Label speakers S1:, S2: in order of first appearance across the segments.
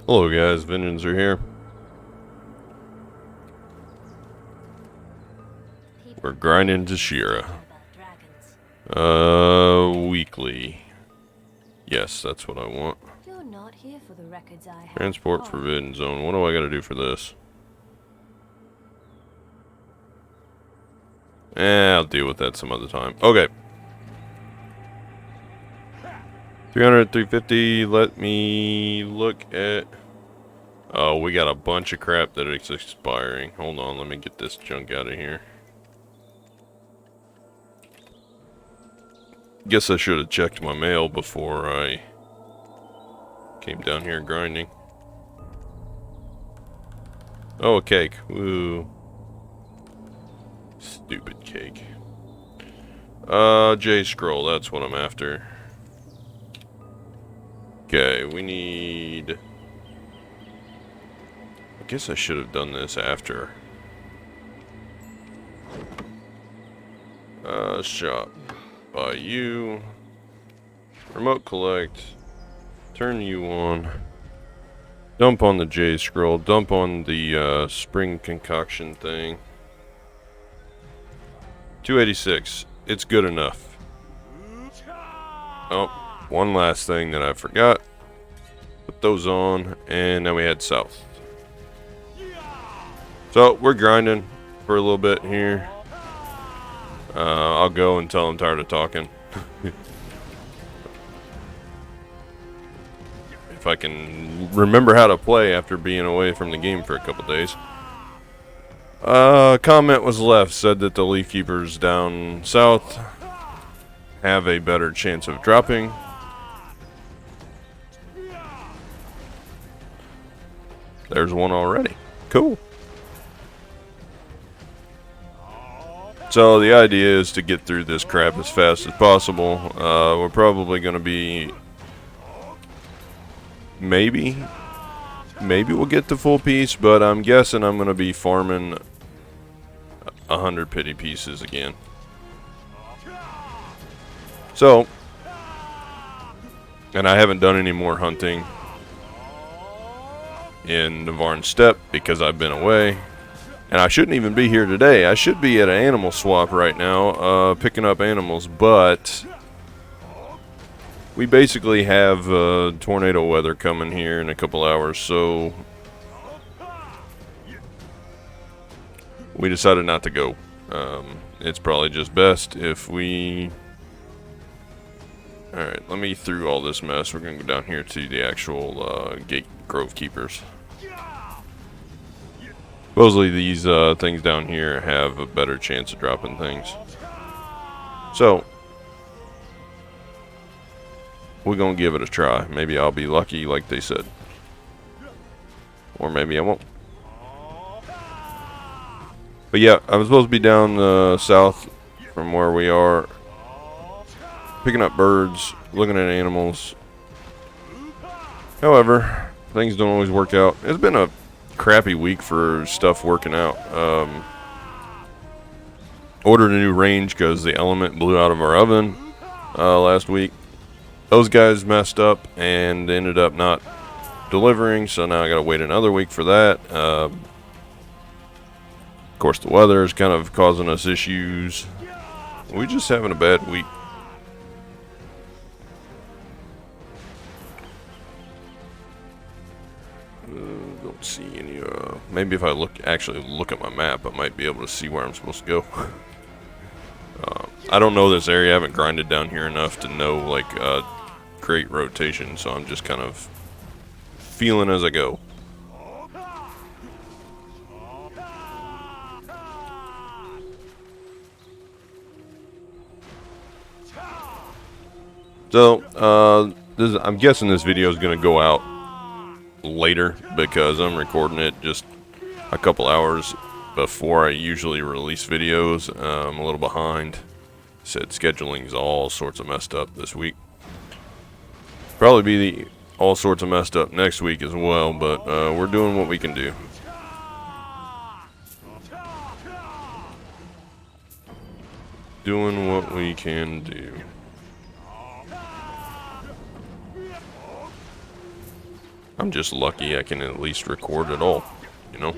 S1: Hello guys, Vengeance are here. We're grinding Tshira. Weekly. Yes, that's what I want.
S2: You're not here for the records I have.
S1: Transport Forbidden Zone. What do I gotta do for this? I'll deal with that some other time. Okay. 300, 350. Let me look at... Oh, we got a bunch of crap that is expiring. Hold on, let me get this junk out of here. Guess I should have checked my mail before I came down here grinding. Oh, a cake. Woo. Stupid cake. J scroll, that's what I'm after. Okay, we need... I guess I should have done this after. Shop. Buy you. Remote collect. Turn you on. Dump on the J scroll. Dump on the spring concoction thing. 286. It's good enough. Oh, one last thing that I forgot. Put those on, and now we head south. So we're grinding for a little bit here. I'll go until I'm tired of talking. If I can remember how to play after being away from the game for a couple days. A comment was left, said that the leaf keepers down south have a better chance of dropping. There's one already. Cool. So the idea is to get through this crap as fast as possible. We're probably going to be... Maybe we'll get the full piece, but I'm guessing I'm going to be farming 100 pity pieces again. So, and I haven't done any more hunting in Navarne Steppe because I've been away. And I shouldn't even be here today. I should be at an animal swap right now, picking up animals, but we basically have tornado weather coming here in a couple hours, so we decided not to go. It's probably just best if we... Alright, let me through all this mess. We're going to go down here to the actual gate grove keepers. Supposedly these things down here have a better chance of dropping things. So, we're going to give it a try. Maybe I'll be lucky like they said. Or maybe I won't. But yeah, I'm supposed to be down south from where we are. Picking up birds, looking at animals. However, things don't always work out. It's been a crappy week for stuff working out. Ordered a new range because the element blew out of our oven last week. Those guys messed up and ended up not delivering, so now I gotta wait another week for that. Of course, the weather is kind of causing us issues. We're just having a bad week. Don't see any. Maybe if I actually look at my map, I might be able to see where I'm supposed to go. I don't know this area. I haven't grinded down here enough to know like great rotation, so I'm just kind of feeling as I go. So I'm guessing this video is going to go out later because I'm recording it just a couple hours before I usually release videos. I'm a little behind. Said scheduling's all sorts of messed up this week. Probably be all sorts of messed up next week as well, but we're doing what we can do. Doing what we can do. I'm just lucky I can at least record it all, you know?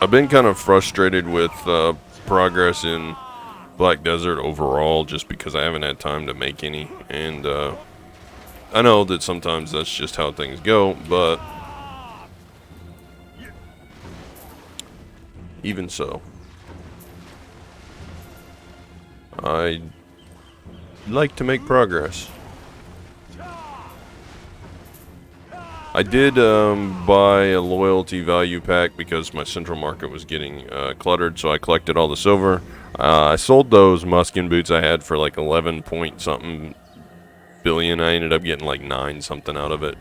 S1: I've been kind of frustrated with progress in Black Desert overall, just because I haven't had time to make any, and I know that sometimes that's just how things go, but even so, I like to make progress. I did buy a loyalty value pack because my central market was getting cluttered, so I collected all the silver. I sold those Muskin boots I had for like 11 point something billion. I ended up getting like 9 something out of it.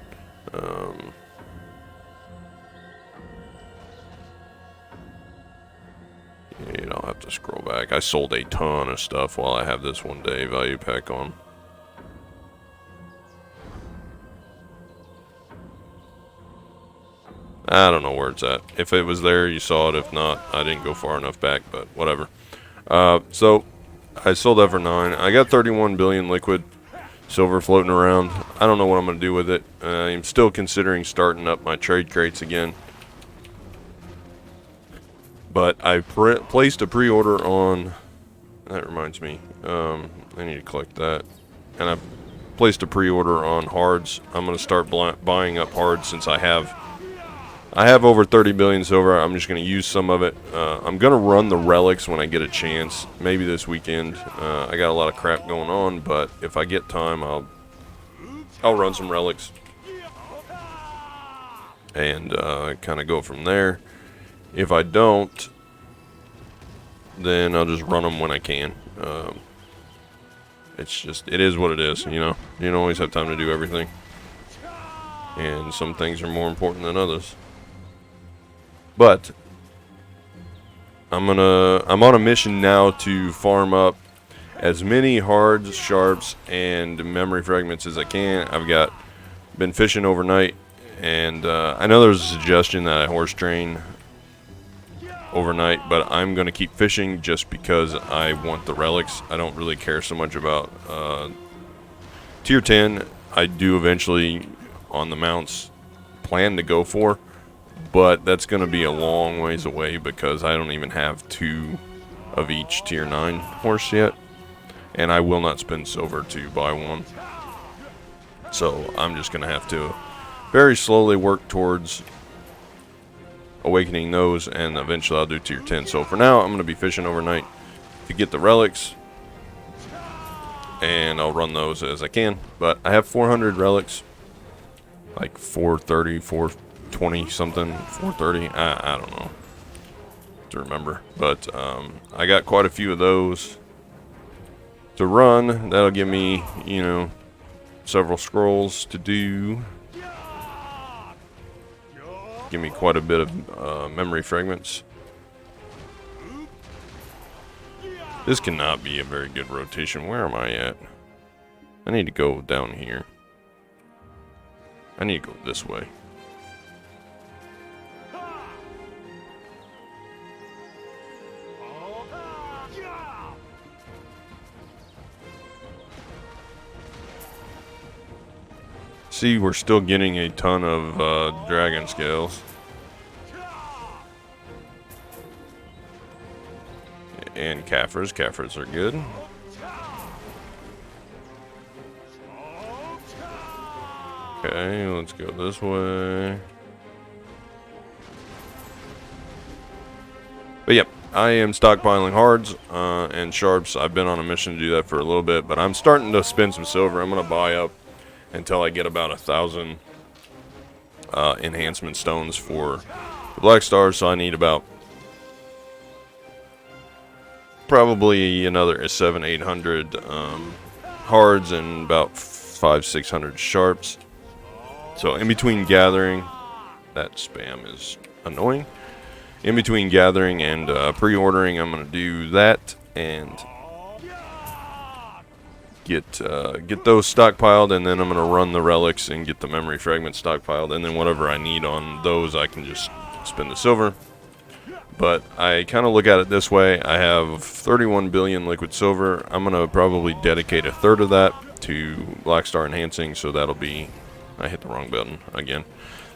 S1: You know, I'll have to scroll back. I sold a ton of stuff while I have this 1 day value pack on. I don't know where it's at. If it was there, you saw it. If not, I didn't go far enough back, but whatever. So, I sold that for 9. I got 31 billion liquid silver floating around. I don't know what I'm going to do with it. I'm still considering starting up my trade crates again. But I placed a pre-order on... That reminds me. I need to collect that. And I placed a pre-order on hards. I'm going to start buying up hards since I have over 30 billion silver. I'm just going to use some of it. I'm going to run the relics when I get a chance. Maybe this weekend. I got a lot of crap going on, but if I get time, I'll run some relics. And kind of go from there. If I don't, then I'll just run them when I can. It is what it is, you know. You don't always have time to do everything. And some things are more important than others. But I'm on a mission now to farm up as many hards, sharps, and memory fragments as I can. Been fishing overnight, and I know there's a suggestion that I horse train overnight, but I'm going to keep fishing just because I want the relics. I don't really care so much about tier 10. I do eventually on the mounts plan to go for, but that's going to be a long ways away because I don't even have 2 of each tier 9 horse yet, and I will not spend silver to buy one. So I'm just going to have to very slowly work towards awakening those, and eventually I'll do tier 10. So for now, I'm going to be fishing overnight to get the relics, and I'll run those as I can. But I have 400 relics, like 430, 420 something, 430. I don't know to remember, but I got quite a few of those to run. That'll give me, you know, several scrolls to do. Give me quite a bit of memory fragments. This cannot be a very good rotation. Where am I at? I need to go down here. I need to go this way. See, we're still getting a ton of dragon scales. And Kafirs. Kafirs are good. Okay, let's go this way. But yep, I am stockpiling hards and sharps. I've been on a mission to do that for a little bit, but I'm starting to spend some silver. I'm going to buy up until I get about 1,000 enhancement stones for the black stars. So I need about probably another 700-800 hards and about 500-600 sharps. So in between gathering, that spam is annoying. In between gathering and pre-ordering, I'm going to do that and get those stockpiled, and then I'm going to run the relics and get the memory fragments stockpiled, and then whatever I need on those I can just spend the silver. But I kind of look at it this way. I have 31 billion liquid silver. I'm going to probably dedicate a third of that to Black Star enhancing, so that'll be, I hit the wrong button again.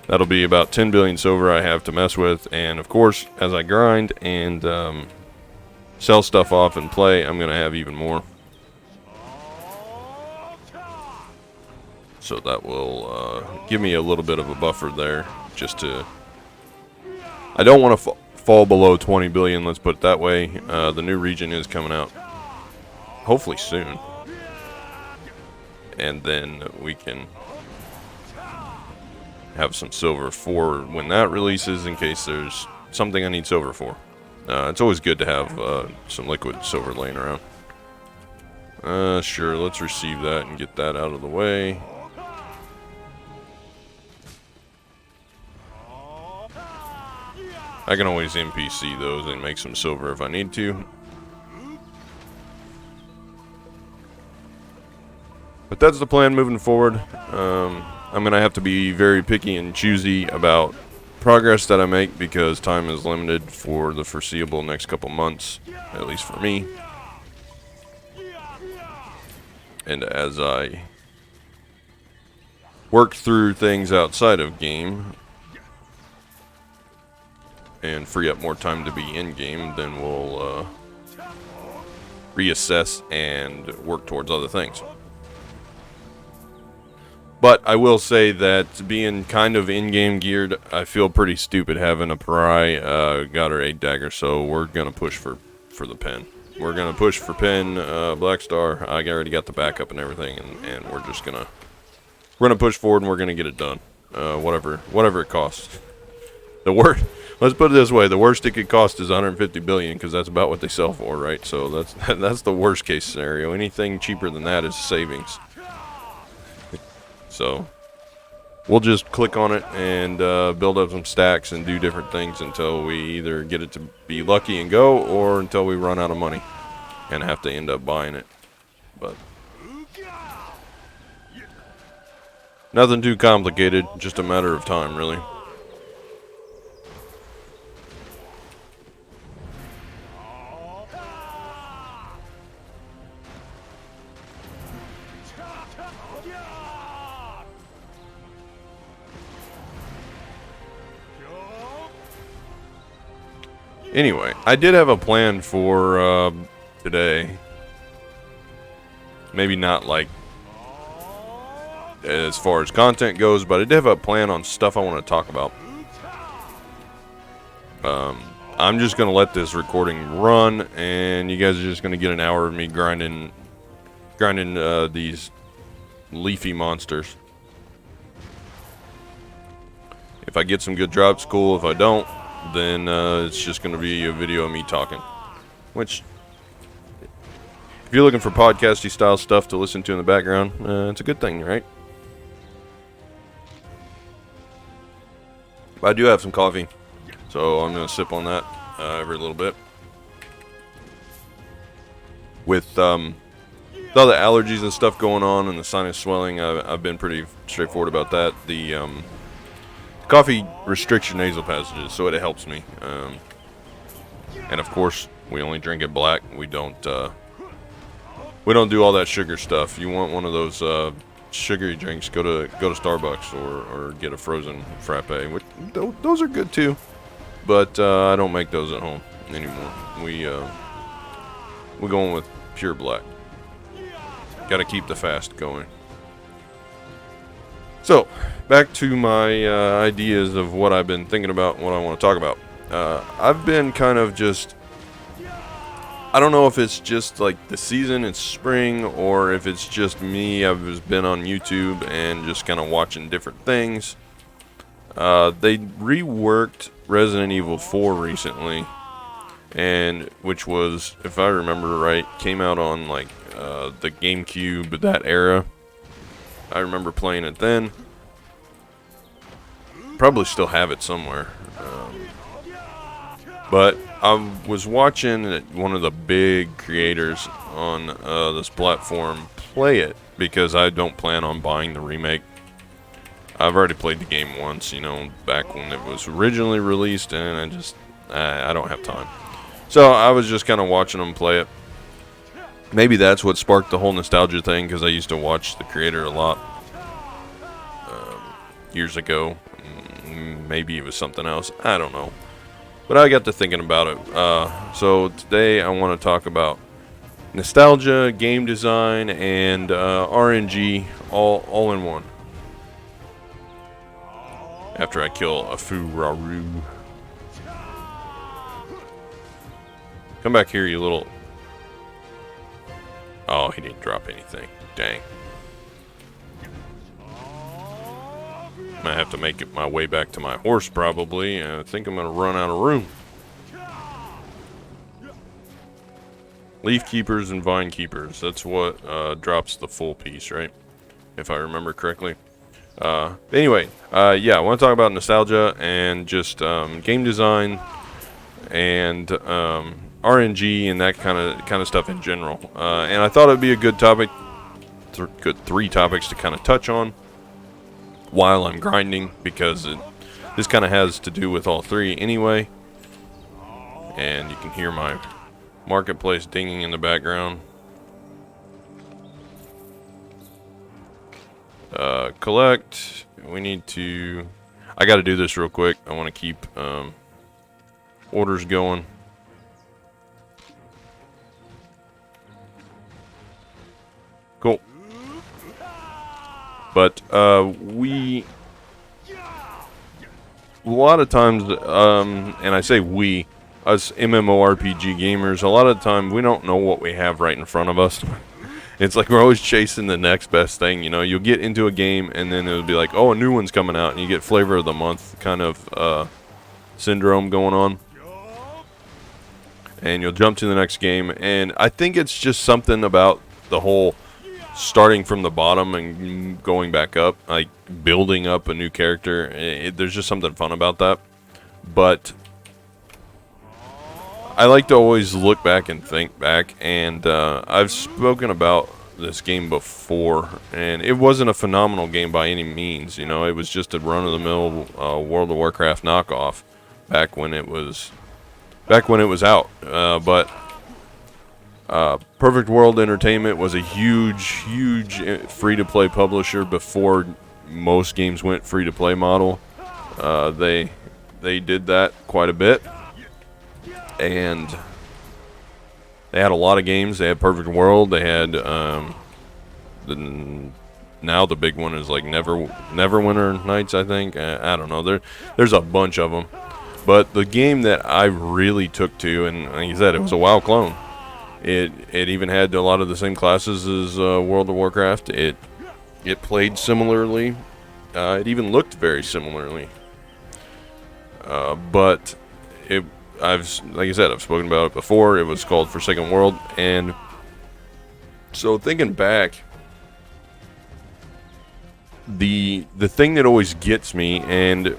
S1: That'll be about 10 billion silver I have to mess with, and of course, as I grind and sell stuff off and play, I'm going to have even more. So that will give me a little bit of a buffer there, just to... I don't want to fall below 20 billion, let's put it that way. The new region is coming out hopefully soon. And then we can have some silver for when that releases, in case there's something I need silver for. It's always good to have some liquid silver laying around. Sure, let's receive that and get that out of the way. I can always NPC those and make some silver if I need to. But that's the plan moving forward. I'm going to have to be very picky and choosy about progress that I make, because time is limited for the foreseeable next couple months, at least for me. And as I work through things outside of game and free up more time to be in game, then we'll reassess and work towards other things. But I will say that being kind of in-game geared, I feel pretty stupid having a Pari got her 8 dagger, so we're going to push for the pen. We're going to push for pen, Black Star. I already got the backup and everything, and we're just going to... We're going to push forward, and we're going to get it done. Whatever it costs. Let's put it this way, the worst it could cost is 150 billion, because that's about what they sell for, right? So that's the worst case scenario. Anything cheaper than that is savings. So we'll just click on it and build up some stacks and do different things until we either get it to be lucky and go, or until we run out of money and have to end up buying it. But nothing too complicated, just a matter of time, really. Anyway, I did have a plan for today. Maybe not like as far as content goes, but I did have a plan on stuff I want to talk about. I'm just going to let this recording run, and you guys are just going to get an hour of me grinding these leafy monsters. If I get some good drops, cool. If I don't, then it's just going to be a video of me talking. Which, if you're looking for podcasty style stuff to listen to in the background, it's a good thing, right? But I do have some coffee, so I'm going to sip on that every little bit. With all the allergies and stuff going on and the sinus swelling, I've been pretty straightforward about that. The coffee restricts your nasal passages, so it helps me. And of course, we only drink it black. We don't do all that sugar stuff. You want one of those sugary drinks, go to Starbucks or get a frozen frappe. Those are good too, but I don't make those at home anymore. We're going with pure black. Got to keep the fast going. So, back to my ideas of what I've been thinking about and what I want to talk about. I've been kind of just... I don't know if it's just like the season, it's spring, or if it's just me. I've just been on YouTube and just kind of watching different things. They reworked Resident Evil 4 recently, and which was, if I remember right, came out on like the GameCube, that era. I remember playing it then. Probably still have it somewhere. But I was watching one of the big creators on this platform play it, because I don't plan on buying the remake. I've already played the game once, you know, back when it was originally released, and I don't have time. So I was just kind of watching them play it. maybe that's what sparked the whole nostalgia thing, because I used to watch the creator a lot years ago. Maybe it was something else. I don't know. But I got to thinking about it. So today I want to talk about nostalgia, game design, and RNG all in one. After I kill a Furaru. Come back here, you little... Oh, he didn't drop anything. Dang. I have to make it my way back to my horse, probably. I think I'm going to run out of room. Leaf keepers and vine keepers. That's what drops the full piece, right? If I remember correctly. Anyway, yeah, I want to talk about nostalgia and just game design and RNG and that kind of stuff in general. And I thought it'd be a good topic, good 3 topics to kind of touch on while I'm grinding, because this kind of has to do with all 3 anyway. And you can hear my marketplace dinging in the background. Collect. We need to... I got to do this real quick. I want to keep orders going. Cool. But we... A lot of times, and I say we, us MMORPG gamers, a lot of the time we don't know what we have right in front of us. It's like we're always chasing the next best thing, you know. You'll get into a game and then it'll be like, oh, a new one's coming out, and you get flavor of the month kind of syndrome going on. And you'll jump to the next game, and I think it's just something about the whole starting from the bottom and going back up, like building up a new character. There's just something fun about that. But I like to always look back and think back, and I've spoken about this game before, and it wasn't a phenomenal game by any means. You know, it was just a run-of-the-mill World of Warcraft knockoff back when it was out. But Perfect World Entertainment was a huge free-to-play publisher before most games went free-to-play model. They did that quite a bit. And they had a lot of games. They had Perfect World. They had now the big one is like Neverwinter Nights, I think. I don't know. There's a bunch of them. But the game that I really took to, and like you said, it was a WoW clone. It even had a lot of the same classes as World of Warcraft. It played similarly. It even looked very similarly. But it. Like I said, I've spoken about it before. It was called Forsaken World, and so thinking back, the thing that always gets me, and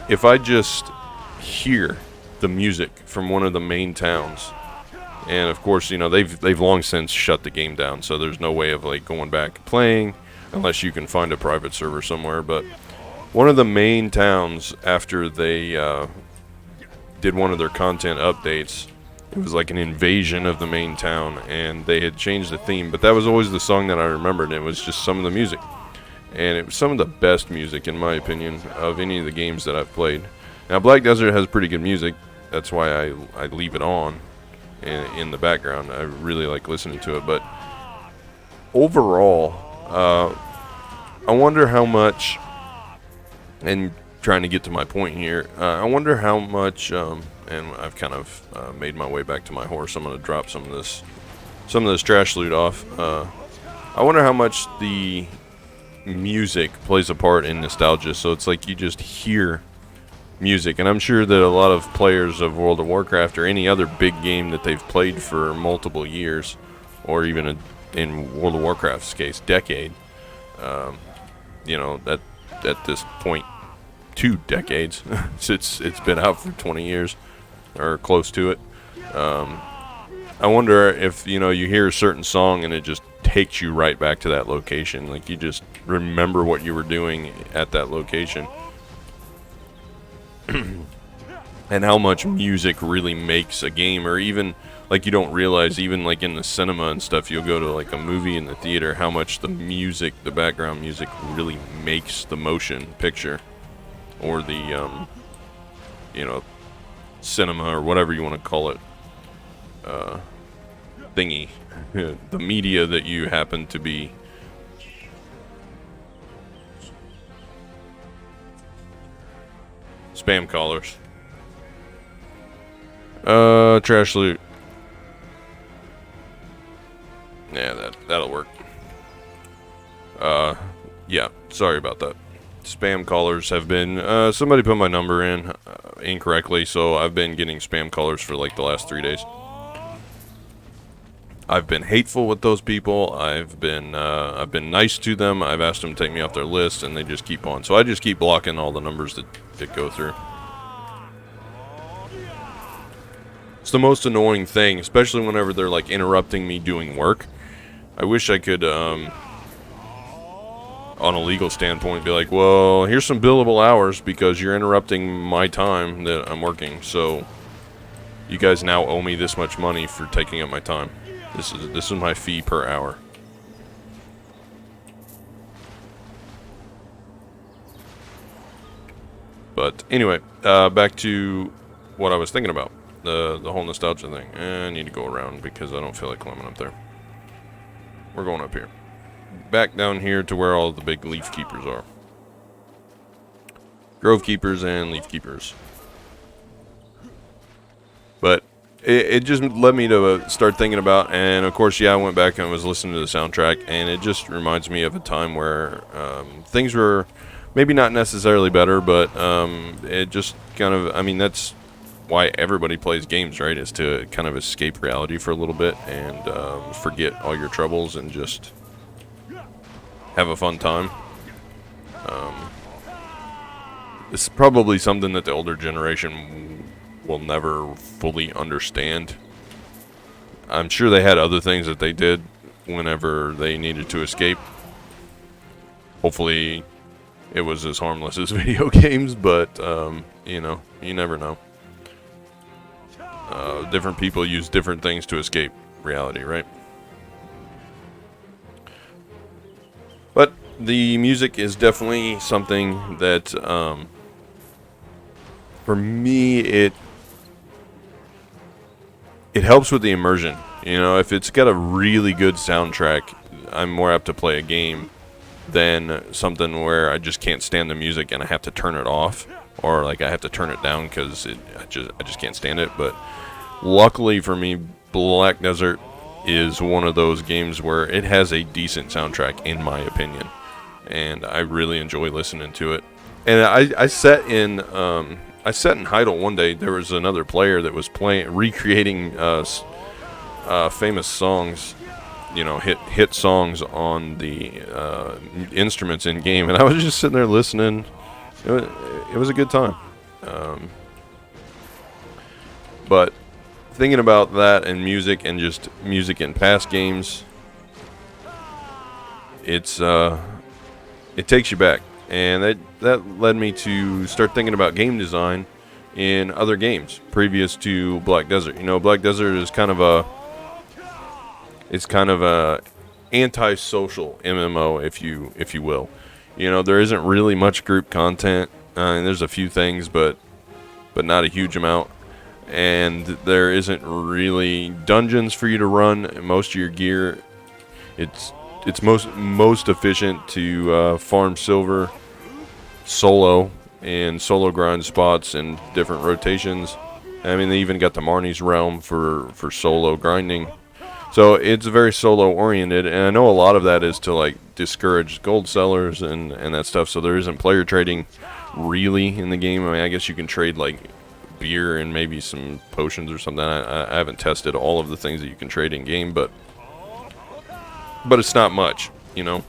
S1: if I just hear the music from one of the main towns, and of course, you know, they've long since shut the game down, so there's no way of like going back and playing unless you can find a private server somewhere. But one of the main towns, after they did one of their content updates, it was like an invasion of the main town, and they had changed the theme, but that was always the song that I remembered, and it was just some of the music, and it was some of the best music, in my opinion, of any of the games that I've played. Now Black Desert has pretty good music. That's why I leave it on in the background. I really like listening to it. But overall, I wonder how much, and trying to get to my point here, I wonder how much, and I've kind of made my way back to my horse. I'm going to drop some of this trash loot off. I wonder how much the music plays a part in nostalgia. So it's like you just hear music, and I'm sure that a lot of players of World of Warcraft or any other big game that they've played for multiple years, or even in World of Warcraft's case, decade, you know, that at this point, 2 decades. It's been out for 20 years or close to it. I wonder if, you know, you hear a certain song and it just takes you right back to that location. Like you just remember what you were doing at that location. And how much music really makes a game, or even like you don't realize, even like in the cinema and stuff, you'll go to like a movie in the theater, how much the music, the background music, really makes the motion picture, or the you know, cinema or whatever you want to call it, thingy, the media that you happen to be. Spam callers. Trash loot. Yeah, that'll work. Yeah, sorry about that. Spam callers have been, somebody put my number in incorrectly, so I've been getting spam callers for like the last 3 days. I've been hateful with those people. I've been nice to them. I've asked them to take me off their list, and they just keep on. So I just keep blocking all the numbers that go through. It's the most annoying thing, especially whenever they're like interrupting me doing work. I wish I could, on a legal standpoint, be like, well, here's some billable hours because you're interrupting my time that I'm working. So you guys now owe me this much money for taking up my time. This is my fee per hour. But anyway, back to what I was thinking about, the whole nostalgia thing. I need to go around because I don't feel like climbing up there. We're going up here. Back down here to where all the big leaf keepers are. Grove keepers and leaf keepers. But it just led me to start thinking about, and of course, yeah, I went back and was listening to the soundtrack, and it just reminds me of a time where things were maybe not necessarily better, but it just kind of, I mean, that's why everybody plays games, right? Is to kind of escape reality for a little bit and forget all your troubles and just have a fun time. This is probably something that the older generation will never fully understand. I'm sure they had other things that they did whenever they needed to escape. Hopefully it was as harmless as video games, but you know, you never know. Different people use different things to escape reality, right? But the music is definitely something that, for me, it helps with the immersion. You know, if it's got a really good soundtrack, I'm more apt to play a game than something where I just can't stand the music and I have to turn it off, or like I have to turn it down because I just can't stand it. But luckily for me, Black Desert is one of those games where it has a decent soundtrack, in my opinion, and I really enjoy listening to it. And I sat in Heidel one day. There was another player that was recreating famous songs, you know, hit songs on the instruments in game, and I was just sitting there listening. It was a good time. But thinking about that and music, and just music in past games, it takes you back, and that led me to start thinking about game design in other games previous to Black Desert. You know, Black Desert is kind of a anti-social MMO, if you will. You know, there isn't really much group content. And there's a few things, but not a huge amount. And there isn't really dungeons for you to run. Most of your gear, it's most efficient to farm silver solo in solo grind spots and different rotations. I mean, they even got the Marnie's Realm for solo grinding. So it's very solo oriented, and I know a lot of that is to like discourage gold sellers and that stuff. So there isn't player trading really in the game. I mean, I guess you can trade like beer and maybe some potions or something. I haven't tested all of the things that you can trade in game, but it's not much, you know.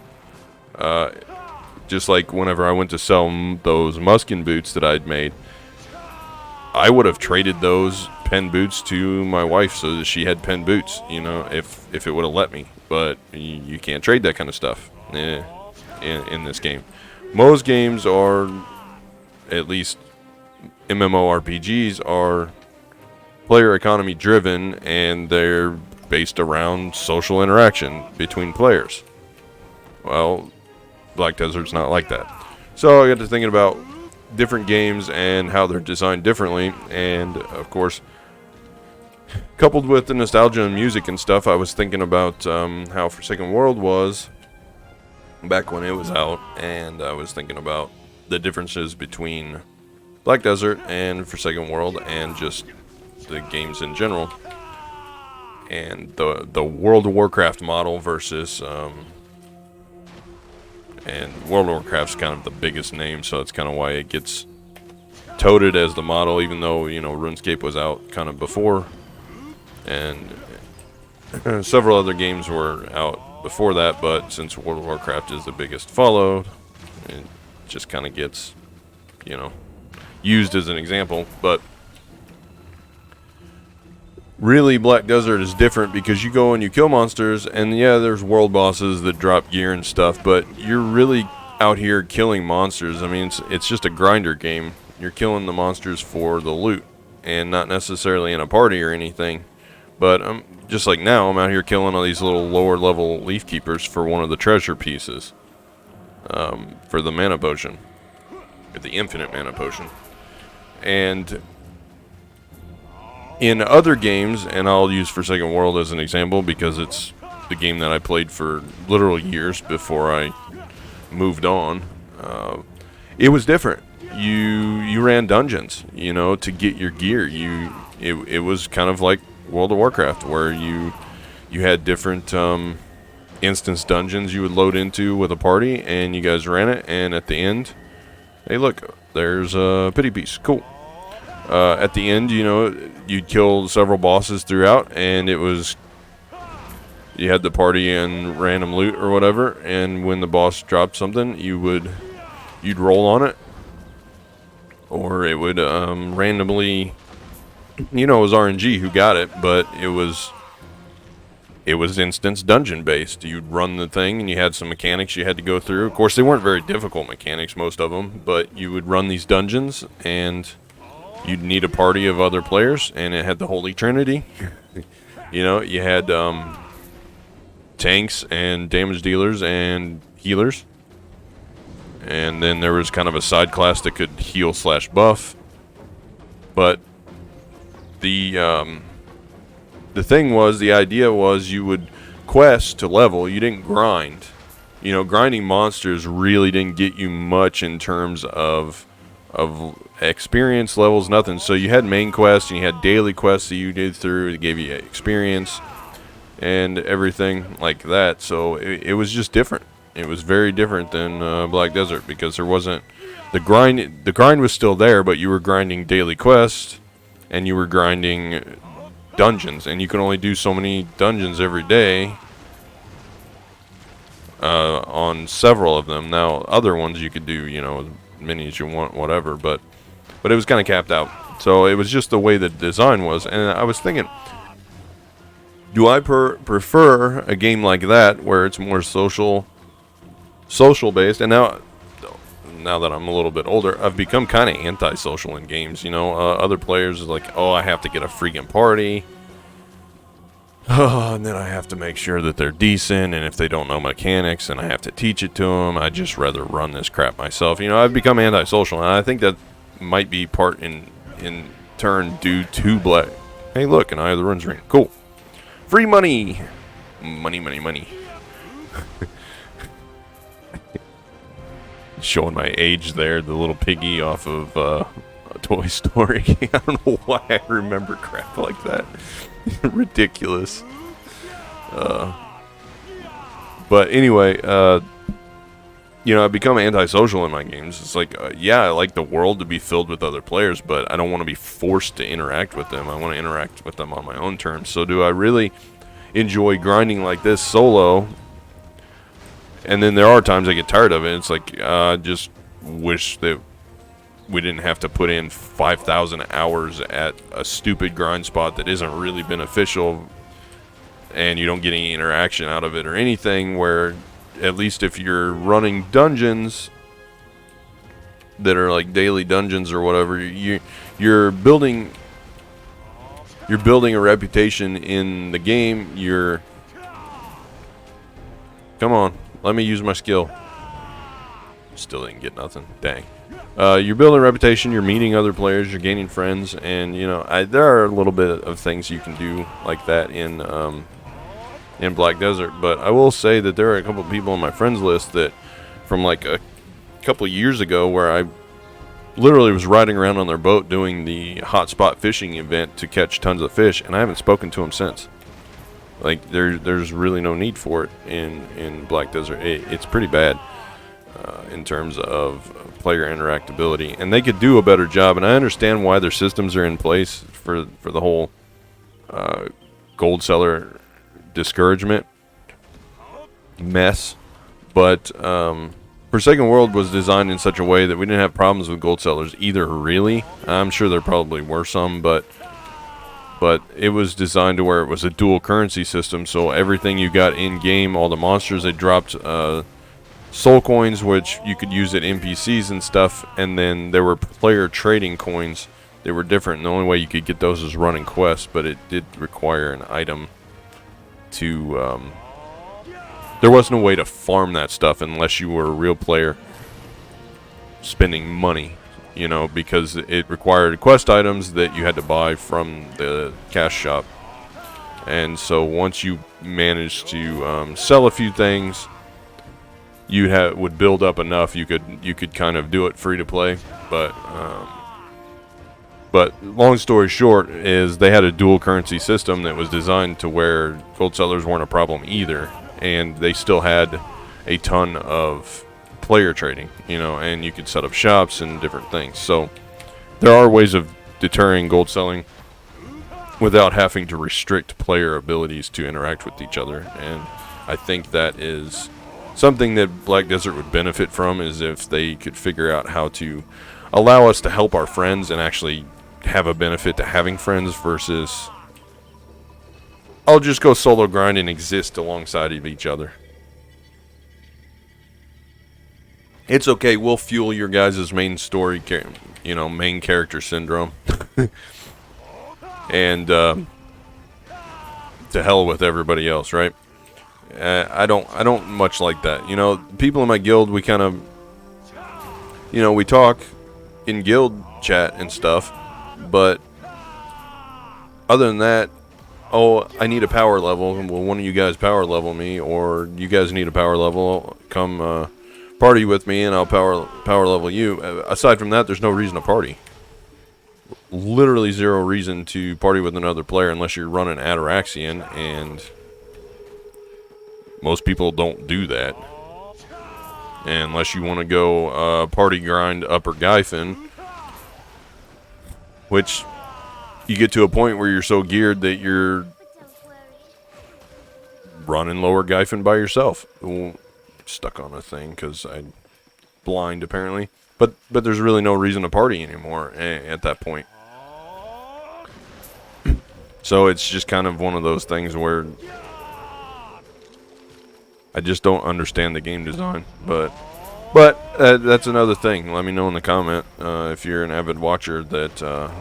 S1: Just like whenever I went to sell those Muskin boots that I'd made, I would have traded those pen boots to my wife so that she had pen boots, you know, if it would have let me. But you can't trade that kind of stuff in this game. Most games are, at least MMORPGs, are player economy driven, and they're based around social interaction between players. Well, Black Desert's not like that. So I got to thinking about different games and how they're designed differently, and of course, coupled with the nostalgia and music and stuff, I was thinking about how Forsaken World was back when it was out, and I was thinking about the differences between Black Desert and Forsaken World and just the games in general, and the World of Warcraft model versus and World of Warcraft's kind of the biggest name, so that's kind of why it gets touted as the model, even though, you know, RuneScape was out kind of before, and several other games were out before that, but since World of Warcraft is the biggest followed, it just kind of gets, you know, used as an example. But really, Black Desert is different because you go and you kill monsters, and yeah, there's world bosses that drop gear and stuff, but you're really out here killing monsters. I mean, it's just a grinder game. You're killing the monsters for the loot, and not necessarily in a party or anything. But just like now, I'm out here killing all these little lower level leaf keepers for one of the treasure pieces, for the mana potion, the infinite mana potion. And in other games, and I'll use Forsaken World as an example because it's the game that I played for literal years before I moved on, it was different. You ran dungeons, you know, to get your gear. It was kind of like World of Warcraft, where you had different instance dungeons you would load into with a party, and you guys ran it, and at the end, hey look, there's a pity piece, cool. At the end, you know, you'd kill several bosses throughout, and it was, you had the party and random loot or whatever, and when the boss dropped something, you'd roll on it, or it would randomly, you know, it was RNG who got it, but it was instance dungeon based. You'd run the thing, and you had some mechanics you had to go through. Of course, they weren't very difficult mechanics, most of them, but you would run these dungeons, and you'd need a party of other players, and it had the Holy Trinity. You know, you had tanks and damage dealers and healers, and then there was kind of a side class that could heal / buff. But the thing was, the idea was you would quest to level. You didn't grind. You know, grinding monsters really didn't get you much in terms of experience levels, nothing. So you had main quests and you had daily quests that you did through that gave you experience and everything like that. So it was just different. It was very different than Black Desert, because there wasn't the grind. The grind was still there, but you were grinding daily quests and you were grinding dungeons, and you can only do so many dungeons every day on several of them. Now, other ones you could do, you know, as many as you want, whatever, but it was kind of capped out. So it was just the way the design was, and I was thinking, do I prefer a game like that where it's more social based? And now that I'm a little bit older, I've become kind of antisocial in games. You know, other players are like, oh, I have to get a freaking party. Oh, and then I have to make sure that they're decent, and if they don't know mechanics, then I have to teach it to them. I'd just rather run this crap myself. You know, I've become antisocial, and I think that might be part in turn due to Black. Hey, look, an Eye of the Runes ring. Cool. Free money. Money. Showing my age there, the little piggy off of Toy Story. I don't know why I remember crap like that. Ridiculous. But anyway, you know, I've become antisocial in my games. It's like, yeah, I like the world to be filled with other players, but I don't want to be forced to interact with them. I want to interact with them on my own terms. So do I really enjoy grinding like this solo? And then there are times I get tired of it. It's like, I just wish that we didn't have to put in 5,000 hours at a stupid grind spot that isn't really beneficial, and you don't get any interaction out of it or anything, where at least if you're running dungeons that are like daily dungeons or whatever, you're building you're building a reputation in the game. Come on, let me use my skill. Still didn't get nothing. Dang. You're building a reputation. You're meeting other players. You're gaining friends, and there are a little bit of things you can do like that in Black Desert. But I will say that there are a couple of people on my friends list that, from like a couple of years ago, where I literally was riding around on their boat doing the hotspot fishing event to catch tons of fish, and I haven't spoken to them since. Like there's really no need for it in Black Desert. It's pretty bad in terms of player interactability, and they could do a better job. And I understand why their systems are in place for the whole gold seller discouragement mess, but Forsaken World was designed in such a way that we didn't have problems with gold sellers either, really. I'm sure there probably were some, but it was designed to where it was a dual currency system, so everything you got in-game, all the monsters, they dropped soul coins, which you could use at NPCs and stuff, and then there were player trading coins. They were different, and the only way you could get those is running quests, but it did require an item to... there wasn't a way to farm that stuff unless you were a real player spending money, because it required quest items that you had to buy from the cash shop. And so once you managed to sell a few things, you would build up enough you could kind of do it free to play. But long story short is they had a dual currency system that was designed to where gold sellers weren't a problem either, and they still had a ton of player trading, and you could set up shops and different things. So there are ways of deterring gold selling without having to restrict player abilities to interact with each other, and I think that is something that Black Desert would benefit from, is if they could figure out how to allow us to help our friends and actually have a benefit to having friends versus I'll just go solo grind and exist alongside of each other. It's okay, we'll fuel your guys' main story, main character syndrome. And to hell with everybody else, right? I don't much like that. People in my guild, we kind of, we talk in guild chat and stuff, but other than that, oh, I need a power level. Well, one of you guys power level me, or you guys need a power level. Come party with me, and I'll power level you. Aside from that, there's no reason to party. Literally zero reason to party with another player unless you're running Ataraxian, and most people don't do that. And unless you want to go party grind Upper Gyfin, which you get to a point where you're so geared that you're running Lower Gyfin by yourself. Stuck on a thing because I'm blind apparently, but there's really no reason to party anymore at that point. So it's just kind of one of those things where I just don't understand the game design, but that's another thing. Let me know in the comment if you're an avid watcher that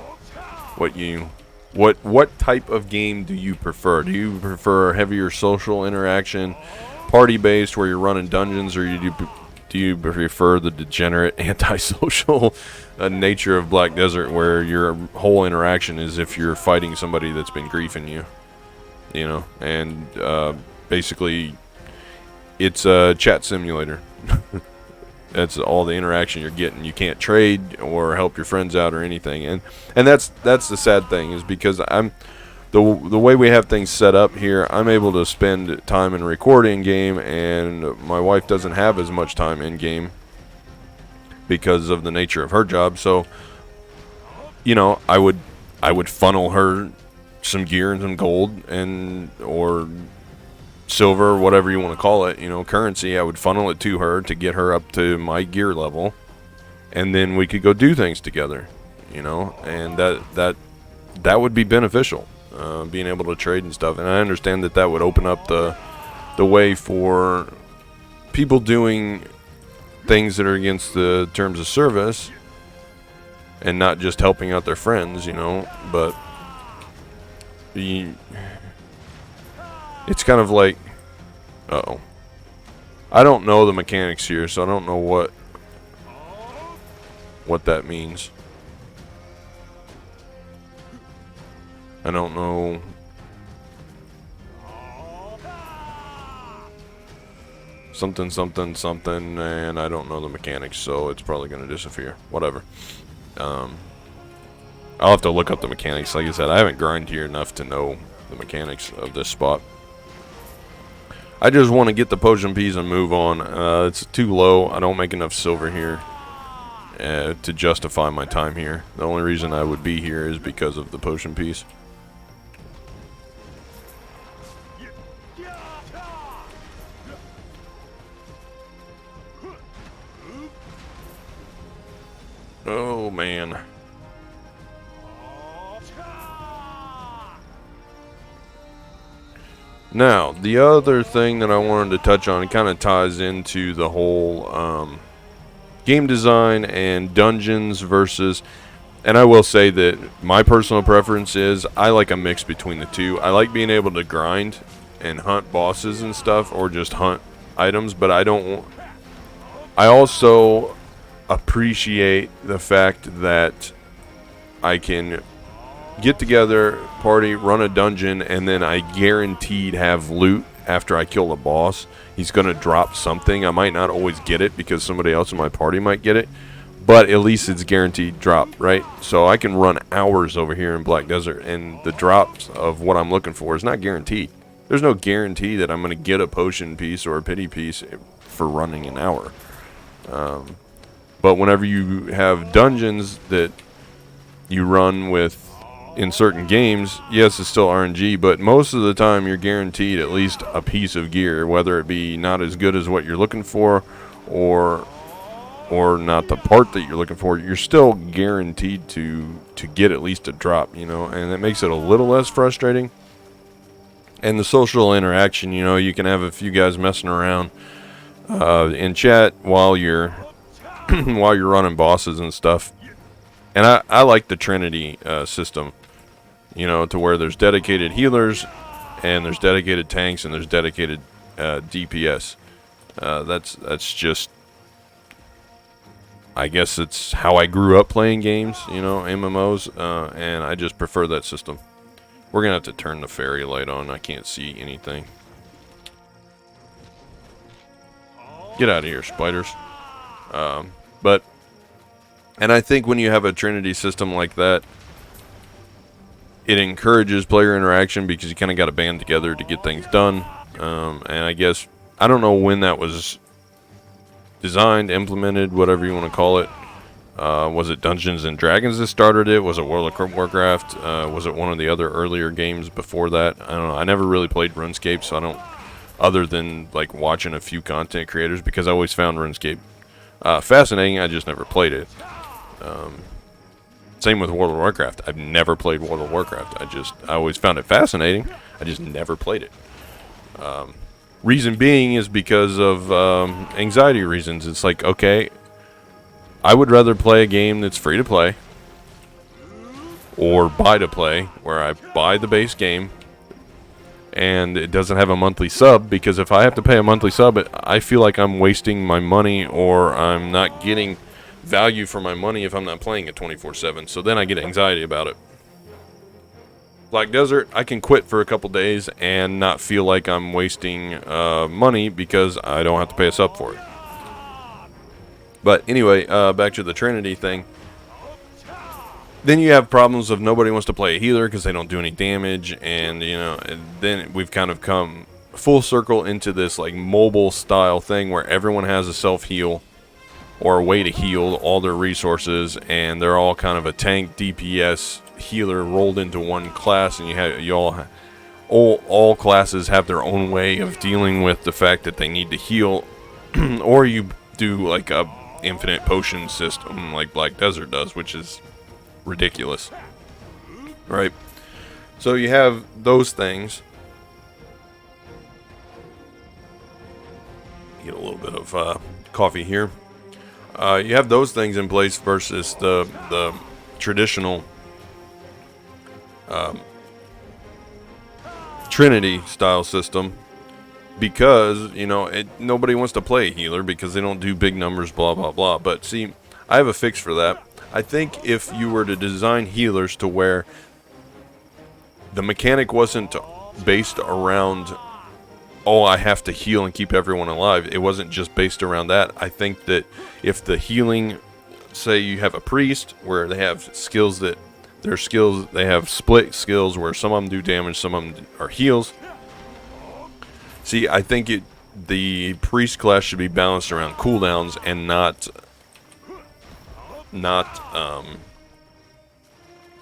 S1: what type of game do you prefer? Do you prefer heavier social interaction, party based, where you're running dungeons, or do you prefer the degenerate antisocial nature of Black Desert, where your whole interaction is if you're fighting somebody that's been griefing you, and basically it's a chat simulator. That's all the interaction you're getting. You can't trade or help your friends out or anything, and that's the sad thing, is because I'm the way we have things set up here, I'm able to spend time in recording game, and my wife doesn't have as much time in game because of the nature of her job. So, I would funnel her some gear and some gold or silver, whatever you want to call it, currency. I would funnel it to her to get her up to my gear level, and then we could go do things together, and that would be beneficial. Being able to trade and stuff, and I understand that would open up the way for people doing things that are against the terms of service and not just helping out their friends, but it's kind of like, uh-oh. I don't know the mechanics here, so I don't know what that means. I don't know. Something, something, something, and I don't know the mechanics, so it's probably going to disappear. Whatever. I'll have to look up the mechanics. Like I said, I haven't grinded here enough to know the mechanics of this spot. I just want to get the potion piece and move on. It's too low. I don't make enough silver here to justify my time here. The only reason I would be here is because of the potion piece. Oh, man. Now, the other thing that I wanted to touch on, it kind of ties into the whole game design and dungeons versus... And I will say that my personal preference is I like a mix between the two. I like being able to grind and hunt bosses and stuff, or just hunt items, but I don't... I also appreciate the fact that I can get together, party, run a dungeon, and then I guaranteed have loot after I kill a boss. He's going to drop something. I might not always get it because somebody else in my party might get it, but at least it's guaranteed drop, right? So I can run hours over here in Black Desert, and the drops of what I'm looking for is not guaranteed. There's no guarantee that I'm going to get a potion piece or a pity piece for running an hour. But whenever you have dungeons that you run with in certain games, yes, it's still RNG, but most of the time you're guaranteed at least a piece of gear, whether it be not as good as what you're looking for or not the part that you're looking for. You're still guaranteed to get at least a drop, you know, and it makes it a little less frustrating. And the social interaction, you know, you can have a few guys messing around in chat while you're while you're running bosses and stuff. And I like the Trinity system, you know, to where there's dedicated healers and there's dedicated tanks and there's dedicated DPS. That's just, I guess it's how I grew up playing games, you know, MMOs, and I just prefer that system. We're going to have to turn the fairy light on. I can't see anything. Get out of here, spiders. And I think when you have a Trinity system like that, it encourages player interaction because you kind of got to band together to get things done. And I guess, I don't know when that was designed, implemented, whatever you want to call it. Was it Dungeons and Dragons that started it? Was it World of Warcraft? Was it one of the other earlier games before that? I don't know. I never really played RuneScape, so I don't, other than like watching a few content creators, because I always found RuneScape fascinating. I just never played it. Same with World of Warcraft. I've never played World of Warcraft. I always found it fascinating. I just never played it. Reason being is because of anxiety reasons. It's like, okay, I would rather play a game that's free to play or buy to play, where I buy the base game and it doesn't have a monthly sub, because if I have to pay a monthly sub, I feel like I'm wasting my money, or I'm not getting value for my money if I'm not playing it 24/7. So then I get anxiety about it. Black Desert, I can quit for a couple days and not feel like I'm wasting money because I don't have to pay a sub for it. But anyway, back to the Trinity thing. Then you have problems of nobody wants to play a healer because they don't do any damage, and you know, and then we've kind of come full circle into this like mobile style thing where everyone has a self heal or a way to heal all their resources, and they're all kind of a tank, DPS, healer rolled into one class, and all classes have their own way of dealing with the fact that they need to heal, or you do like a infinite potion system like Black Desert does, which is ridiculous, right? So you have those things. Get a little bit of coffee here. You have those things in place versus the traditional Trinity style system because, you know, nobody wants to play a healer because they don't do big numbers, blah, blah, blah. But see, I have a fix for that. I think if you were to design healers to where the mechanic wasn't based around, oh, I have to heal and keep everyone alive. It wasn't just based around that. I think that if the healing, say you have a priest where they have skills that, their skills, they have split skills where some of them do damage, some of them are heals. See, I think the priest class should be balanced around cooldowns and not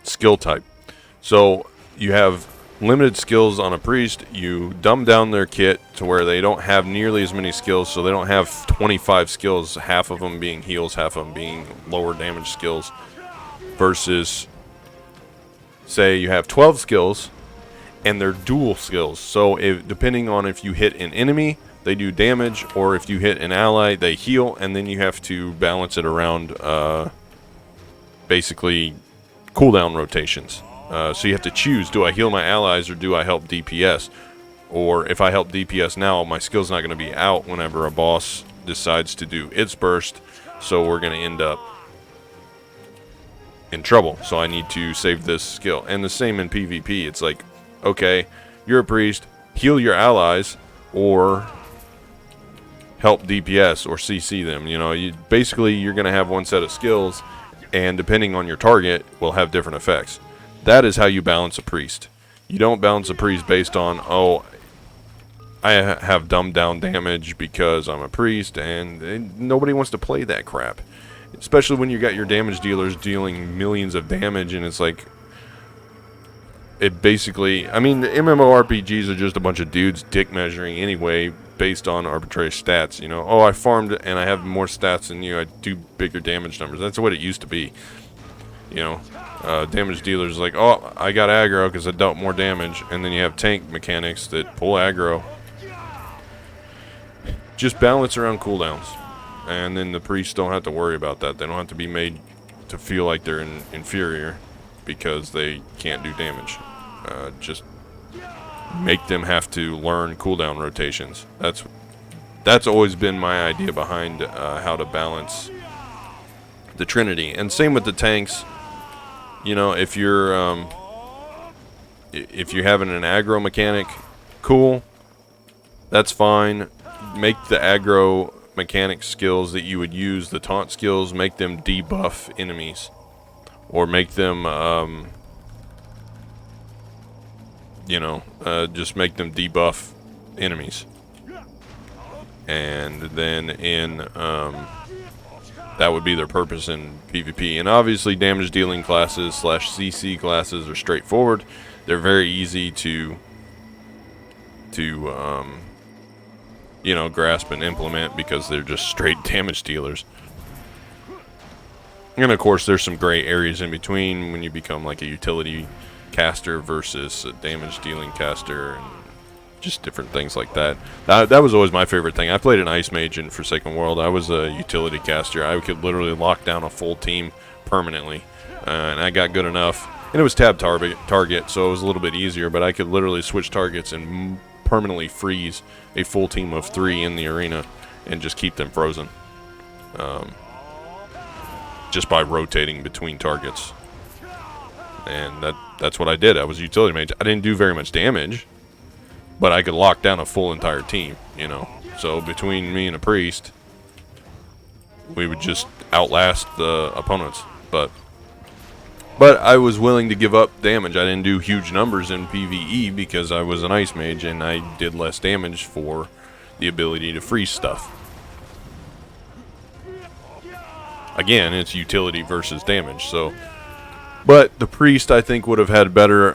S1: skill type. So you have limited skills on a priest. You dumb down their kit to where they don't have nearly as many skills, so they don't have 25 skills, half of them being heals, half of them being lower damage skills, versus say you have 12 skills and they're dual skills. So depending on if you hit an enemy, they do damage, or if you hit an ally, they heal, and then you have to balance it around basically cooldown rotations. So you have to choose, do I heal my allies or do I help DPS? Or if I help DPS now, my skill's not going to be out whenever a boss decides to do its burst, so we're going to end up in trouble. So I need to save this skill. And the same in PvP. It's like, okay, you're a priest, heal your allies, or help DPS or CC them. You know, basically you're going to have one set of skills, and depending on your target, will have different effects. That is how you balance a priest. You don't balance a priest based on, oh, I have dumbed down damage because I'm a priest, and nobody wants to play that crap. Especially when you got your damage dealers dealing millions of damage, and it's like, it basically, I mean, the MMORPGs are just a bunch of dudes dick measuring anyway, based on arbitrary stats. You know, oh, I farmed and I have more stats than you, I do bigger damage numbers. That's what it used to be. You know, damage dealers like, oh, I got aggro because I dealt more damage, and then you have tank mechanics that pull aggro. Just balance around cooldowns, and then the priests don't have to worry about that. They don't have to be made to feel like they're inferior because they can't do damage. Just make them have to learn cooldown rotations. That's always been my idea behind how to balance the Trinity. And same with the tanks. You know, if you're having an aggro mechanic, cool, that's fine. Make the aggro mechanic skills that you would use, the taunt skills, make them debuff enemies, or make them just make them debuff enemies. And then in that would be their purpose in PvP. And obviously damage dealing classes / CC classes are straightforward. They're very easy to grasp and implement because they're just straight damage dealers. And of course there's some gray areas in between when you become like a utility caster versus a damage dealing caster, and just different things like that. That was always my favorite thing. I played an Ice Mage in Forsaken World. I was a utility caster. I could literally lock down a full team permanently, and I got good enough. And it was tab target, so it was a little bit easier, but I could literally switch targets and permanently freeze a full team of 3 in the arena and just keep them frozen. Just by rotating between targets. And that's what I did. I was a utility mage. I didn't do very much damage, but I could lock down a full entire team, you know. So between me and a priest, we would just outlast the opponents. But I was willing to give up damage. I didn't do huge numbers in PvE because I was an Ice Mage and I did less damage for the ability to freeze stuff. Again, it's utility versus damage. So, but the priest, I think, would have had better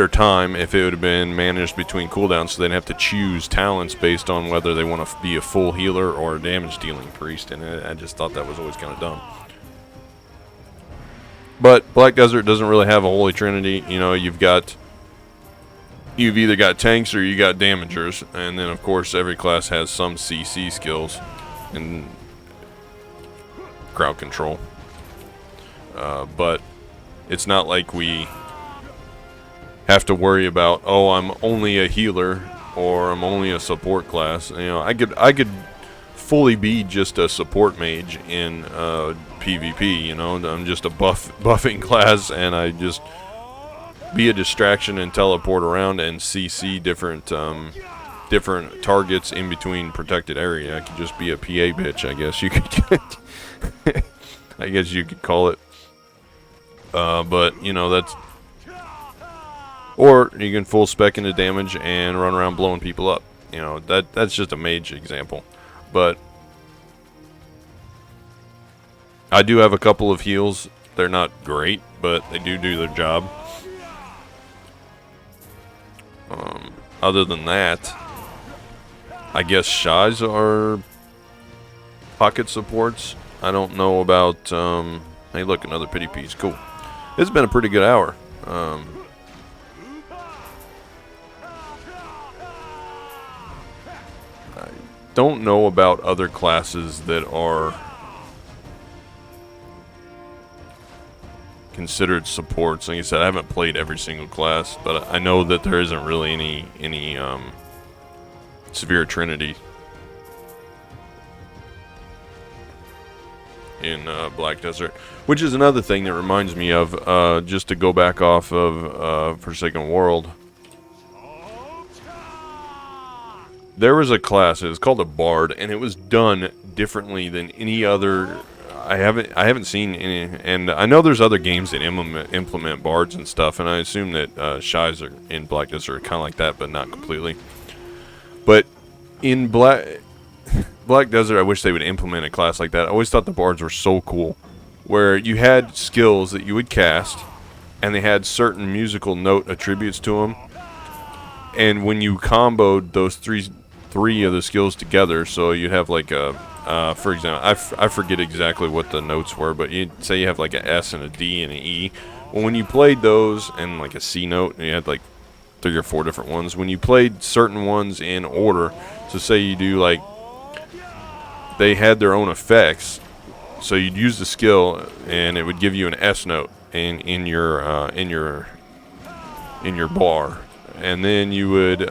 S1: time if it would have been managed between cooldowns, so they'd have to choose talents based on whether they want to be a full healer or a damage dealing priest. And I just thought that was always kind of dumb. But Black Desert doesn't really have a holy trinity. You know, you've either got tanks or you got damagers, and then of course every class has some CC skills and crowd control. But it's not like we have to worry about, oh, I'm only a healer or I'm only a support class. You know, I could fully be just a support mage in PvP. You know, I'm just a buffing class, and I just be a distraction and teleport around and CC different different targets in between protected area. I could just be a PA bitch, I guess you could. I guess you could call it. But you know, that's. Or you can full spec into damage and run around blowing people up. You know, that's just a mage example. But I do have a couple of heals. They're not great, but they do their job. Other than that, I guess Shais are pocket supports. I don't know about... hey, look, another pity piece. Cool. It's been a pretty good hour. Don't know about other classes that are considered supports. Like I said, I haven't played every single class, but I know that there isn't really any severe trinity in Black Desert, which is another thing that reminds me of, just to go back off of Forsaken World. There was a class, it was called a Bard, and it was done differently than any other. I haven't seen any, and I know there's other games that implement Bards and stuff, and I assume that Shais are in Black Desert are kind of like that, but not completely. But in Black Desert, I wish they would implement a class like that. I always thought the Bards were so cool, where you had skills that you would cast, and they had certain musical note attributes to them, and when you comboed those three of the skills together, so you'd have like a, for example, I forget exactly what the notes were, but you'd say you have like a S and a D and an E. Well, when you played those, and like a C note, and you had like 3 or 4 different ones, when you played certain ones in order, so say you do like, they had their own effects, so you'd use the skill, and it would give you an S note in your bar, and then you would,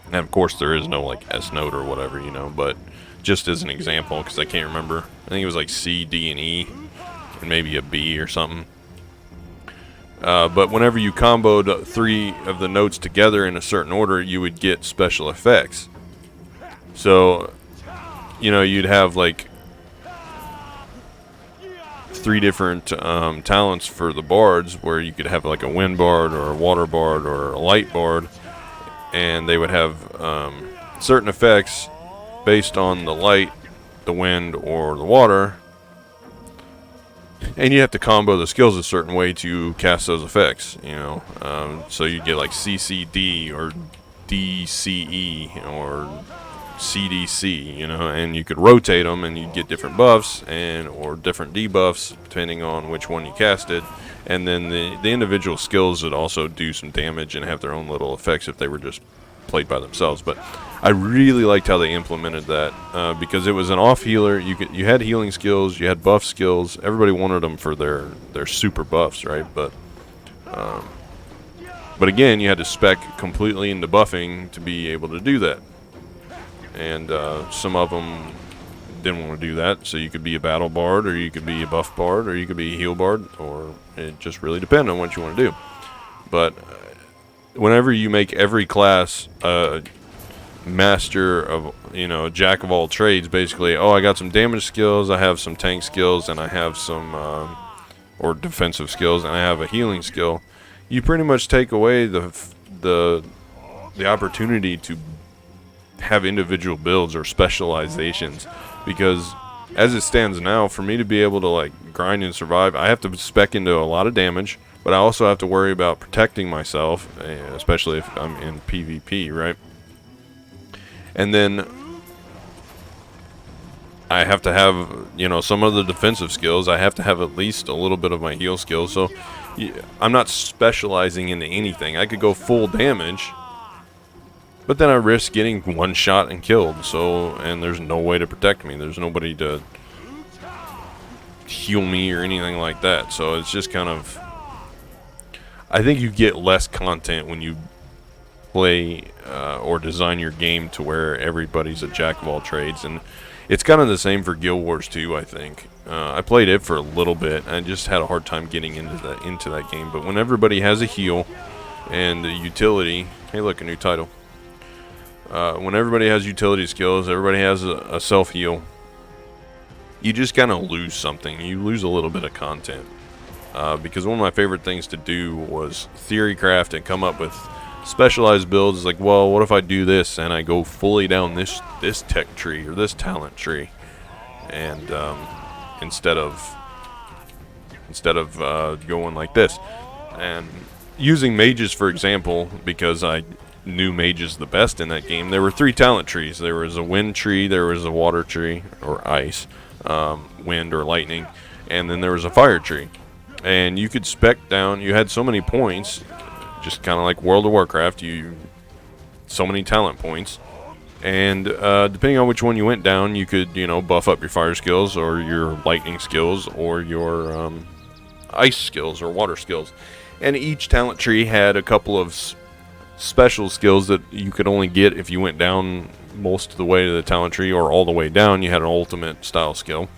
S1: and of course there is no like S note or whatever, you know, but just as an example, because I can't remember, I think it was like C, D, and E, and maybe a B or something. But whenever you comboed 3 of the notes together in a certain order, you would get special effects. So, you know, you'd have like 3 different talents for the bards, where you could have like a wind bard or a water bard or a light bard, and they would have certain effects based on the light, the wind, or the water, and you have to combo the skills a certain way to cast those effects, you know. So you get like CCD or DCE or CDC, you know, and you could rotate them, and you'd get different buffs or different debuffs depending on which one you casted. And then the individual skills would also do some damage and have their own little effects if they were just played by themselves. But I really liked how they implemented that, because it was an off healer. You had healing skills, you had buff skills. Everybody wanted them for their super buffs, right? But again, you had to spec completely into buffing to be able to do that. And some of them didn't want to do that, so you could be a battle bard, or you could be a buff bard, or you could be a heal bard, or it just really depends on what you want to do. But whenever you make every class a master of, you know, jack of all trades, basically, oh, I got some damage skills, I have some tank skills, and I have some or defensive skills, and I have a healing skill, you pretty much take away the opportunity to have individual builds or specializations. Because as it stands now, for me to be able to like grind and survive, I have to spec into a lot of damage, but I also have to worry about protecting myself, especially if I'm in PvP, right? And then I have to have, you know, some of the defensive skills. I have to have at least a little bit of my heal skills. So I'm not specializing into anything. I could go full damage, but then I risk getting one shot and killed. So, and there's no way to protect me. There's nobody to heal me or anything like that. So it's just kind of, I think you get less content when you play or design your game to where everybody's a jack of all trades, and it's kind of the same for Guild Wars 2, I think. I played it for a little bit. I just had a hard time getting into that game. But when everybody has a heal and a utility, hey, look, a new title. When everybody has utility skills, everybody has a self heal. You just kind of lose something. You lose a little bit of content. Because one of my favorite things to do was theory craft and come up with specialized builds. Like, well, what if I do this and I go fully down this tech tree or this talent tree, and instead of going like this. And using mages, for example, because I knew mages the best in that game, there were 3 talent trees. There was a wind tree, there was a water tree, or ice, wind or lightning, and then there was a fire tree. And you could spec down, you had so many points, just kind of like World of Warcraft, so many talent points. And depending on which one you went down, you could, buff up your fire skills or your lightning skills or your ice skills or water skills. And each talent tree had a couple of special skills that you could only get if you went down most of the way to the talent tree, or all the way down you had an ultimate style skill.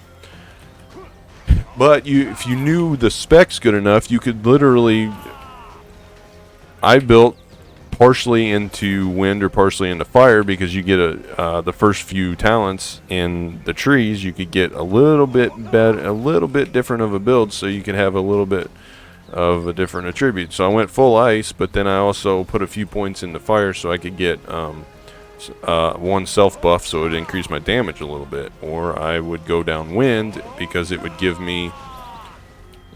S1: But if you knew the specs good enough, you could literally... I built partially into wind or partially into fire, because you get the first few talents in the trees, you could get a little bit better, a little bit different of a build, so you could have a little bit of a different attribute. So I went full ice, but then I also put a few points into fire so I could get one self buff, so it would increase my damage a little bit. Or I would go down wind because it would give me,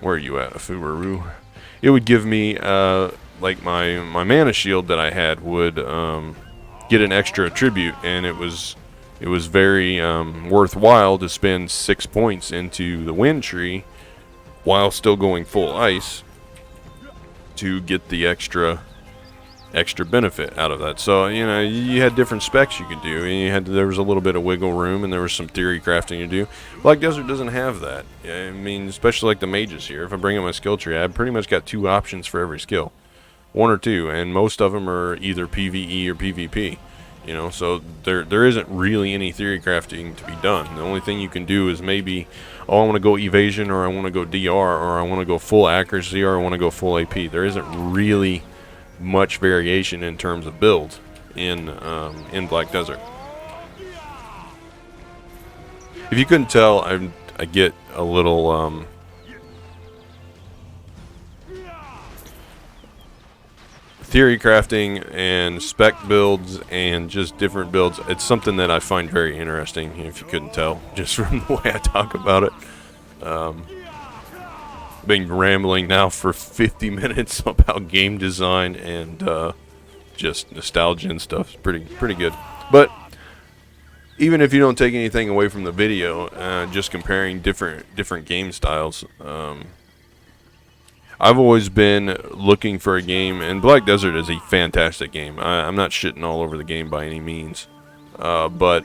S1: where are you at, Fuwaru? It would give me like my mana shield that I had would get an extra attribute, and it was very worthwhile to spend 6 points into the wind tree while still going full ice to get the extra benefit out of that. So you had different specs you could do, and there was a little bit of wiggle room, and there was some theory crafting to do. Black Desert doesn't have that. I mean, especially like the mages here. If I bring up my skill tree, I've pretty much got 2 options for every skill. 1 or 2, and most of them are either PvE or PvP. So there isn't really any theory crafting to be done. The only thing you can do is maybe, I want to go evasion, or I want to go DR, or I want to go full accuracy, or I want to go full AP. There isn't really much variation in terms of build in Black Desert. If you couldn't tell, I get a little theory crafting and spec builds and just different builds. It's something that I find very interesting, if you couldn't tell just from the way I talk about it. Been rambling now for 50 minutes about game design and just nostalgia and stuff. It's pretty good. But even if you don't take anything away from the video, just comparing different game styles, I've always been looking for a game, and Black Desert is a fantastic game. I'm not shitting all over the game by any means, but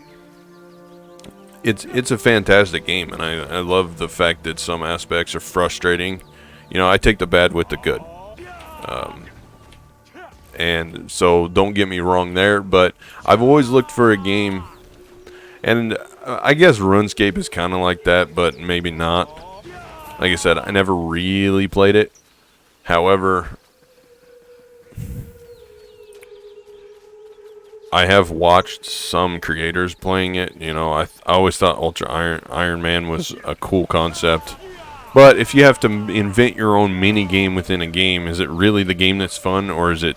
S1: it's a fantastic game, and I love the fact that some aspects are frustrating. I take the bad with the good, and so don't get me wrong there. But I've always looked for a game, and I guess RuneScape is kind of like that, but maybe not. Like I said, I never really played it. However, I have watched some creators playing it. I always thought Ultra Iron Man was a cool concept. But if you have to invent your own mini game within a game, is it really the game that's fun, or is it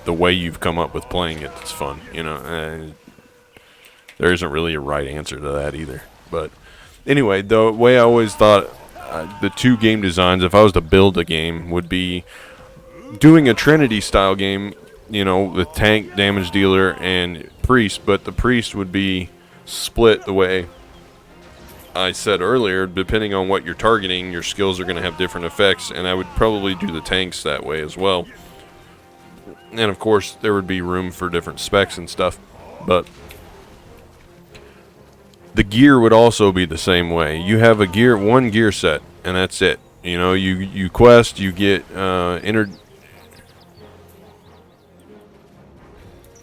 S1: the way you've come up with playing it that's fun? There isn't really a right answer to that either. But anyway, the way I always thought the 2 game designs, if I was to build a game, would be doing a Trinity style game, with tank, damage dealer, and priest, but the priest would be split the way I said earlier. Depending on what you're targeting, your skills are going to have different effects, and I would probably do the tanks that way as well. And of course, there would be room for different specs and stuff, but the gear would also be the same way. You have one gear set, and that's it. You quest, you get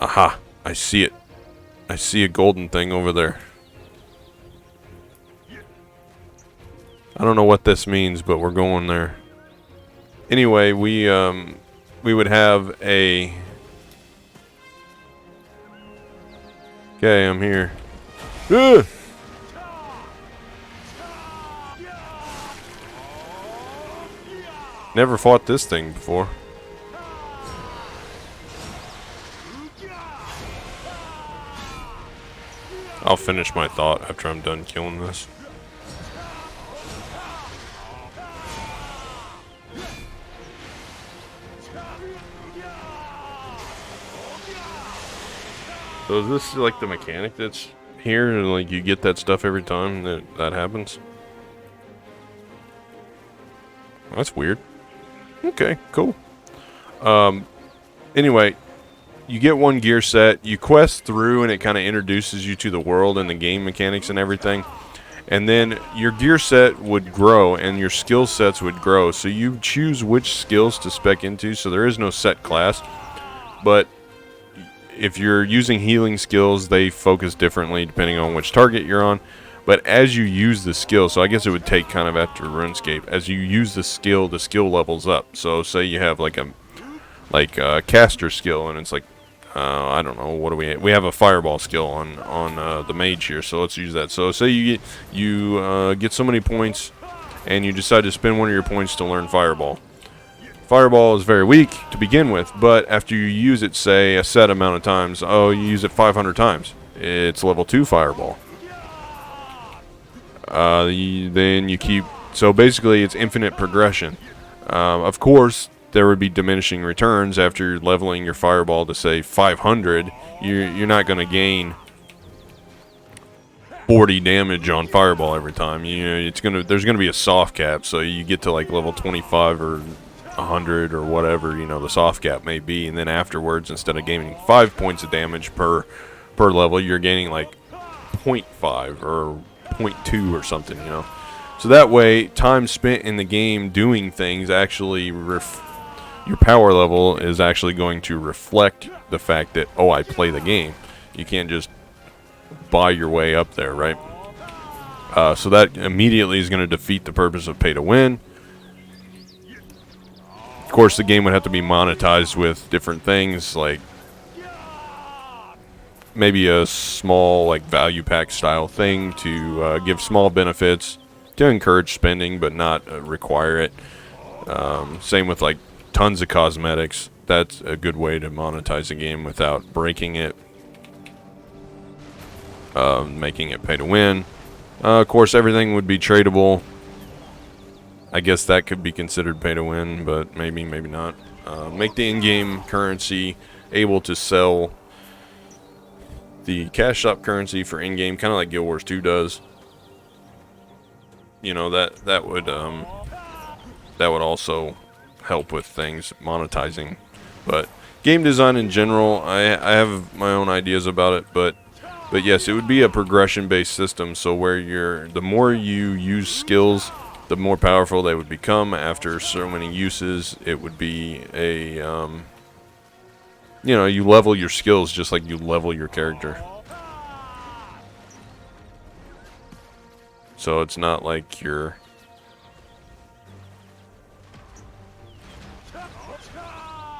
S1: Aha! I see it. I see a golden thing over there. I don't know what this means, but we're going there. Anyway, we would have a... Okay, I'm here. Ugh! Never fought this thing before. I'll finish my thought after I'm done killing this. So is this like the mechanic that's here, and like you get that stuff every time that happens? That's weird. Okay, cool. Anyway, you get one gear set, you quest through, and it kind of introduces you to the world and the game mechanics and everything. And then your gear set would grow, and your skill sets would grow. So you choose which skills to spec into, so there is no set class. But if you're using healing skills, they focus differently depending on which target you're on. But as you use the skill, so I guess it would take kind of after RuneScape, as you use the skill levels up. So say you have like a caster skill, and it's like, I don't know, what do we have a fireball skill on the mage here, so let's use that. So say you get so many points, and you decide to spend one of your points to learn fireball. Fireball is very weak to begin with, but after you use it, say, a set amount of times, you use it 500 times, it's level 2 fireball. Then you keep... So basically, it's infinite progression. Of course, there would be diminishing returns after you're leveling your fireball to, say, 500. You're not going to gain 40 damage on fireball every time. There's gonna be a soft cap, so you get to like level 25 or 100 or whatever, the soft cap may be, and then afterwards, instead of gaining 5 points of damage per level, you're gaining like 0.5 or 0.2 or something, So that way, time spent in the game doing things actually, your power level is actually going to reflect the fact that, I play the game. You can't just buy your way up there, right? So that immediately is going to defeat the purpose of pay to win. Of course, the game would have to be monetized with different things, like maybe a small like value pack style thing to give small benefits to encourage spending but not require it. Same with like tons of cosmetics. That's a good way to monetize a game without breaking it, making it pay to win. Of course, everything would be tradable. I guess that could be considered pay to win, but maybe not. Make the in-game currency able to sell the cash shop currency for in-game, kind of like Guild Wars 2 does. That would also help with things monetizing. But game design in general, I have my own ideas about it, but yes, it would be a progression-based system. So where the more you use skills, the more powerful they would become. After so many uses, it would be a you level your skills just like you level your character. So it's not like he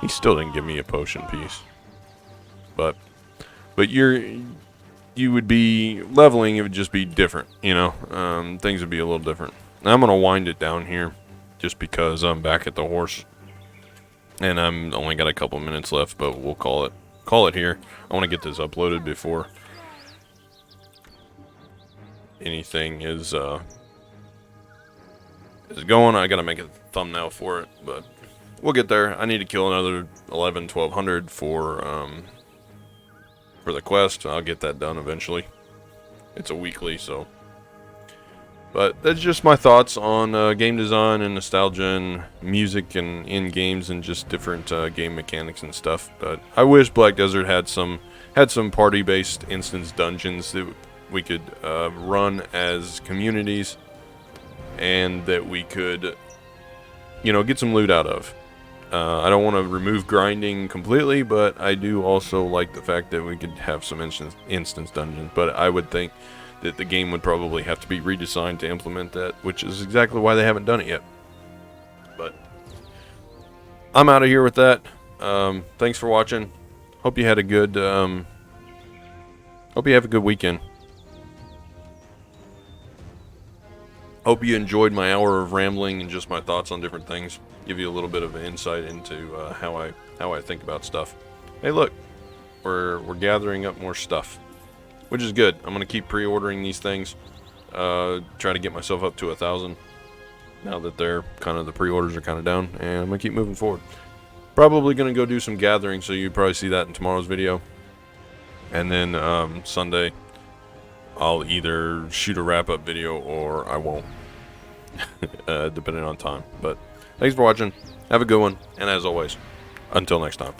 S1: still didn't give me a potion piece. But you would be leveling, it would just be different, things would be a little different. I'm going to wind it down here just because I'm back at the horse. And I'm only got a couple minutes left, but we'll call it here. I want to get this uploaded before anything is going. I got to make a thumbnail for it, but we'll get there. I need to kill another 1200 for the quest. I'll get that done eventually. It's a weekly, so. But that's just my thoughts on game design and nostalgia and music and in games and just different game mechanics and stuff. But I wish Black Desert had some party-based instance dungeons that we could run as communities, and that we could, get some loot out of. I don't want to remove grinding completely, but I do also like the fact that we could have some instance dungeons. But I would think that the game would probably have to be redesigned to implement that, which is exactly why they haven't done it yet. But I'm out of here with that. Thanks for watching. Hope you had a good hope you have a good weekend. Hope you enjoyed my hour of rambling and just my thoughts on different things. Give you a little bit of an insight into how I think about stuff. Hey, look, we're gathering up more stuff, which is good. I'm gonna keep pre-ordering these things. Try to get myself up to 1,000 now that they're the pre-orders are kind of down, and I'm gonna keep moving forward. Probably gonna go do some gathering, so you probably see that in tomorrow's video. And then Sunday, I'll either shoot a wrap-up video or I won't, depending on time. But thanks for watching. Have a good one, and as always, until next time.